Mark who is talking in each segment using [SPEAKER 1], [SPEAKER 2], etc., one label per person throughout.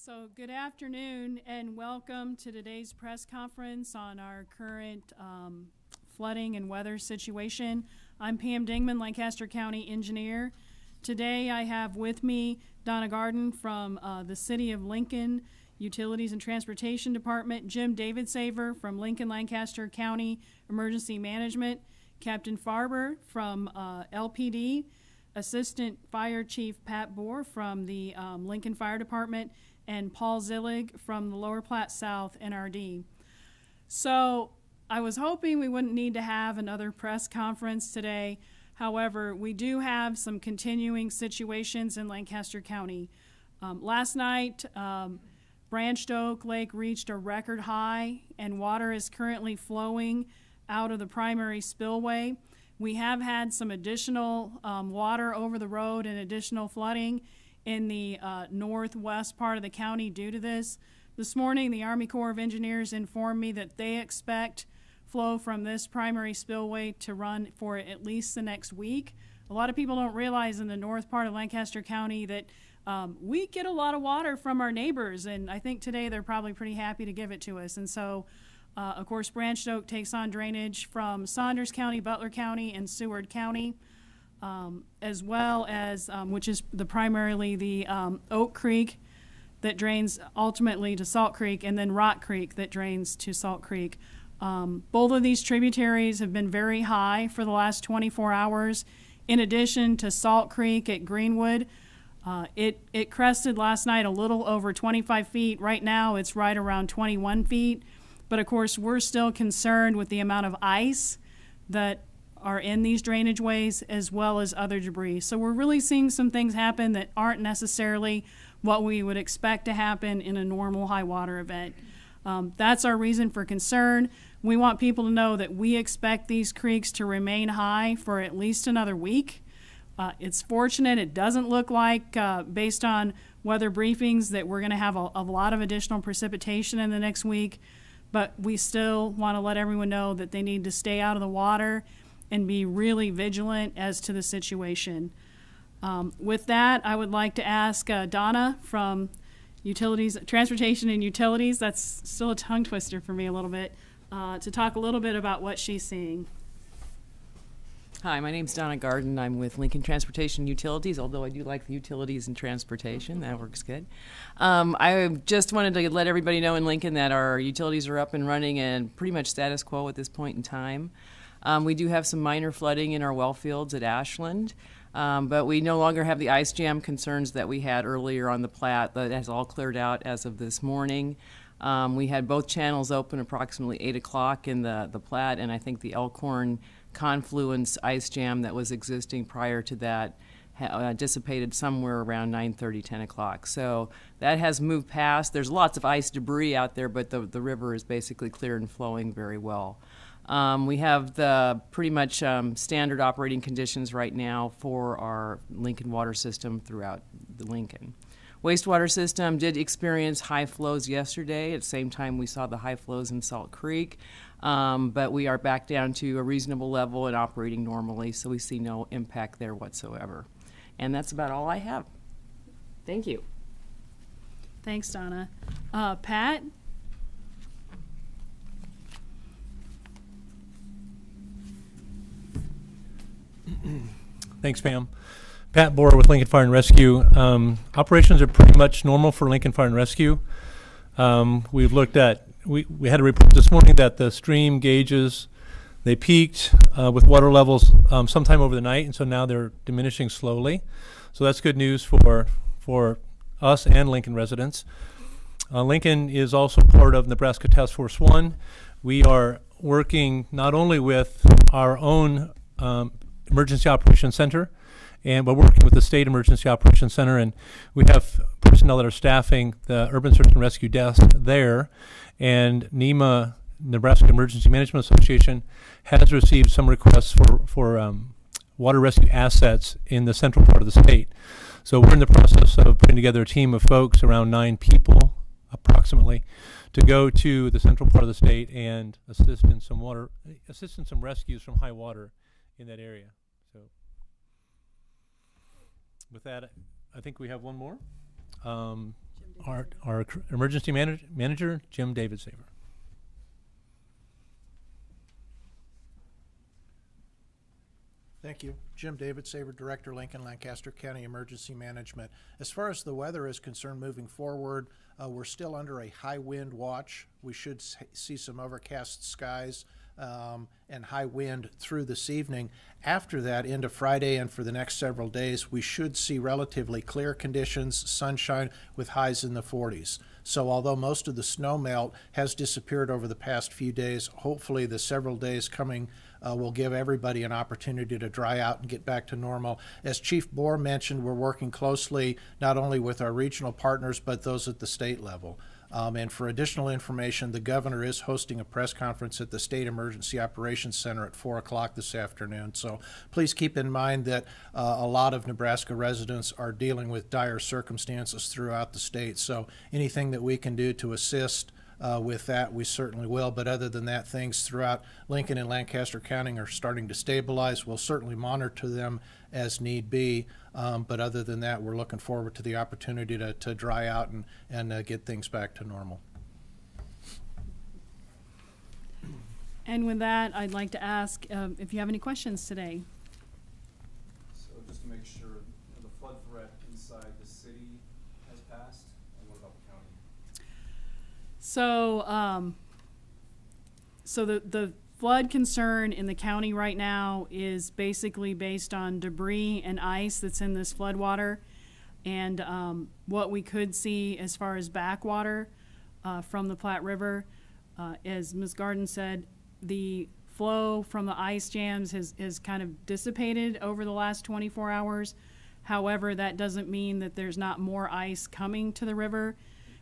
[SPEAKER 1] So good afternoon and welcome to today's press conference on our current flooding and weather situation. I'm Pam Dingman, Lancaster County Engineer. Today I have with me Donna Garden from the City of Lincoln Utilities and Transportation Department, Jim Davidsaver from Lincoln Lancaster County Emergency Management, Captain Farber from LPD, Assistant Fire Chief Pat Bohr from the Lincoln Fire Department, and Paul Zillig from the Lower Platte South NRD. So I was hoping we wouldn't need to have another press conference today. However, we do have some continuing situations in Lancaster County. Last night, Branched Oak Lake reached a record high and water is currently flowing out of the primary spillway. We have had some additional water over the road and additional flooding in the northwest part of the county due to this. This morning, the Army Corps of Engineers informed me that they expect flow from this primary spillway to run for at least the next week. A lot of people don't realize in the north part of Lancaster County that we get a lot of water from our neighbors, and I think today they're probably pretty happy to give it to us. And so, of course, Branched Oak takes on drainage from Saunders County, Butler County, and Seward County. As well as, which is primarily the Oak Creek that drains ultimately to Salt Creek, and then Rock Creek that drains to Salt Creek. Both of these tributaries have been very high for the last 24 hours. In addition to Salt Creek at Greenwood, it crested last night a little over 25 feet. Right now it's right around 21 feet. But of course we're still concerned with the amount of ice that are in these drainage ways as well as other debris. So we're really seeing some things happen that aren't necessarily what we would expect to happen in a normal high water event. That's our reason for concern. We want people to know that we expect these creeks to remain high for at least another week. It's fortunate. It doesn't look like, based on weather briefings, that we're going to have a lot of additional precipitation in the next week, but we still want to let everyone know that they need to stay out of the water and be really vigilant as to the situation. With that, I would like to ask Donna from Utilities, Transportation and Utilities, that's still a tongue twister for me a little bit, to talk a little bit about what she's seeing.
[SPEAKER 2] Hi, my name's Donna Garden. I'm with Lincoln Transportation and Utilities, although I do like the utilities and transportation. That works good. I just wanted to let everybody know in Lincoln that our utilities are up and running and pretty much status quo at this point in time. We do have some minor flooding in our well fields at Ashland, but we no longer have the ice jam concerns that we had earlier on the Platte. That has all cleared out as of this morning. We had both channels open approximately 8 o'clock in the Platte, and I think the Elkhorn confluence ice jam that was existing prior to that dissipated somewhere around 9:30, 10 o'clock. So that has moved past. There's lots of ice debris out there, but the river is basically clear and flowing very well. We have the pretty much standard operating conditions right now for our Lincoln water system throughout the Lincoln. Wastewater system did experience high flows yesterday. At the same time we saw the high flows in Salt Creek, but we are back down to a reasonable level and operating normally, so we see no impact there whatsoever. And that's about all I have. Thank you.
[SPEAKER 1] Thanks, Donna. Pat?
[SPEAKER 3] Thanks, Pam. Pat Bohr with Lincoln Fire and Rescue. Operations are pretty much normal for Lincoln Fire and Rescue. We've looked at, we had a report this morning that the stream gauges, they peaked with water levels sometime over the night, and so now they're diminishing slowly. So that's good news for us and Lincoln residents. Lincoln is also part of Nebraska Task Force 1. We are working not only with our own Emergency Operations Center, and we're working with the State Emergency Operations Center, and we have personnel that are staffing the Urban Search and Rescue Desk there, and NEMA, Nebraska Emergency Management Association, has received some requests for water rescue assets in the central part of the state. So we're in the process of putting together a team of folks, around 9 people approximately, to go to the central part of the state and assist in some rescues from high water in that area. So with that, I think we have one more.
[SPEAKER 1] Jim
[SPEAKER 3] our emergency manager, Jim Davidsaver.
[SPEAKER 4] Thank you. Jim Davidsaver, Director, Lincoln Lancaster County Emergency Management. As far as the weather is concerned moving forward, we're still under a high wind watch. We should see some overcast skies and high wind through this evening. After that, into Friday and for the next several days, we should see relatively clear conditions, sunshine with highs in the 40s. So although most of the snow melt has disappeared over the past few days, hopefully the several days coming will give everybody an opportunity to dry out and get back to normal. As Chief Bohr mentioned, we're working closely not only with our regional partners, but those at the state level. And for additional information, the governor is hosting a press conference at the State Emergency Operations Center at 4 o'clock this afternoon. So please keep in mind that a lot of Nebraska residents are dealing with dire circumstances throughout the state. So anything that we can do to assist with that, we certainly will. But other than that, things throughout Lincoln and Lancaster County are starting to stabilize. We'll certainly monitor them as need be. But other than that, we're looking forward to the opportunity to dry out and get things back to normal.
[SPEAKER 1] And with that, I'd like to ask if you have any questions today.
[SPEAKER 5] So just to make sure, the flood threat inside the city has passed, and what about the county?
[SPEAKER 1] So the flood concern in the county right now is basically based on debris and ice that's in this flood water, and what we could see as far as backwater from the Platte River. As Ms. Garden said, the flow from the ice jams has kind of dissipated over the last 24 hours. However, that doesn't mean that there's not more ice coming to the river.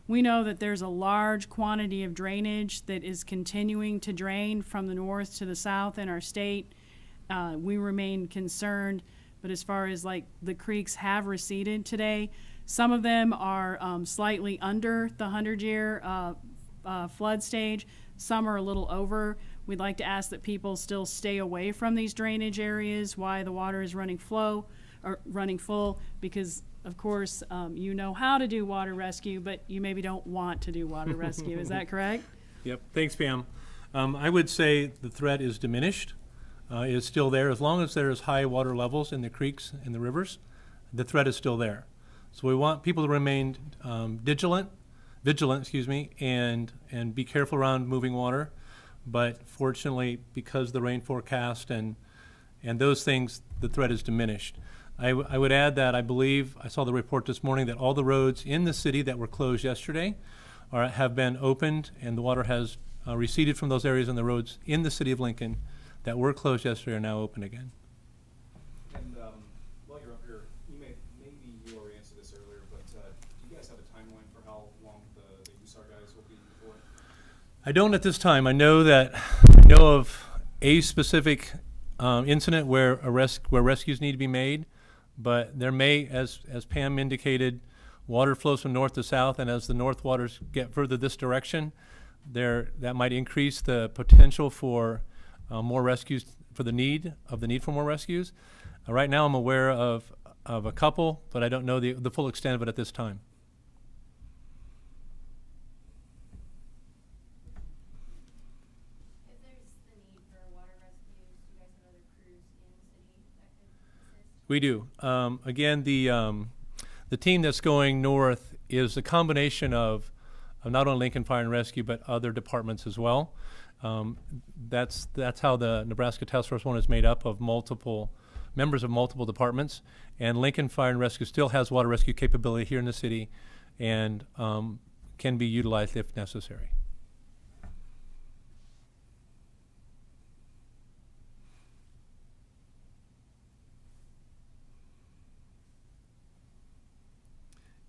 [SPEAKER 1] We know that there's a large quantity of drainage that is continuing to drain from the north to the south in our state. We remain concerned, but as far as like the creeks have receded today, some of them are slightly under the 100-year flood stage. Some are a little over. We'd like to ask that people still stay away from these drainage areas while the water is running full, because of course, you know how to do water rescue, but you maybe don't want to do water rescue. Is that correct?
[SPEAKER 3] Yep. Thanks, Pam. I would say the threat is diminished. It's still there. As long as there's high water levels in the creeks and the rivers, the threat is still there. So we want people to remain vigilant, and be careful around moving water. But fortunately, because the rain forecast and those things, the threat is diminished. I would add that I believe, I saw the report this morning, that all the roads in the city that were closed yesterday have been opened, and the water has receded from those areas, and the roads in the city of Lincoln that were closed yesterday are now open again.
[SPEAKER 5] And while you're up here, maybe you already answered this earlier, but do you guys have a timeline for how long the USAR guys will be deployed?
[SPEAKER 3] I don't at this time. I know of a specific incident where rescues need to be made. But there may, as Pam indicated, water flows from north to south, and as the north waters get further this direction, that might increase the potential for more rescues, for the need for more rescues. Right now, I'm aware of a couple, but I don't know the full extent of it at this time.
[SPEAKER 6] If there's the need for water rescues, do you guys have other crews in the city that could assist?
[SPEAKER 3] We do. Again, the team that's going north is a combination of not only Lincoln Fire and Rescue, but other departments as well. That's how the Nebraska Task Force 1 is made up, of members of multiple departments. And Lincoln Fire and Rescue still has water rescue capability here in the city, and can be utilized if necessary.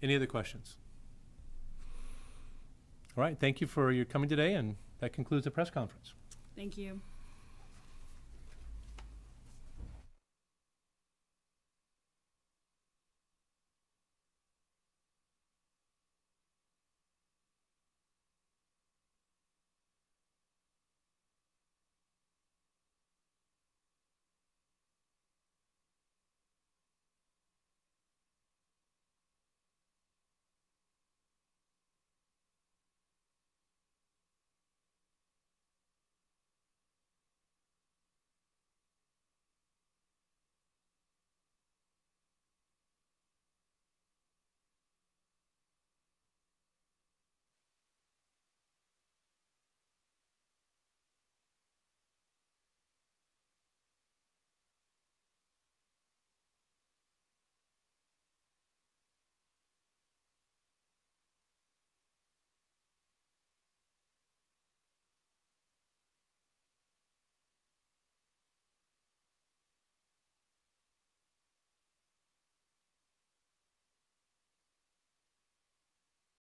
[SPEAKER 3] Any other questions? All right, thank you for your coming today, and that concludes the press conference.
[SPEAKER 1] Thank you.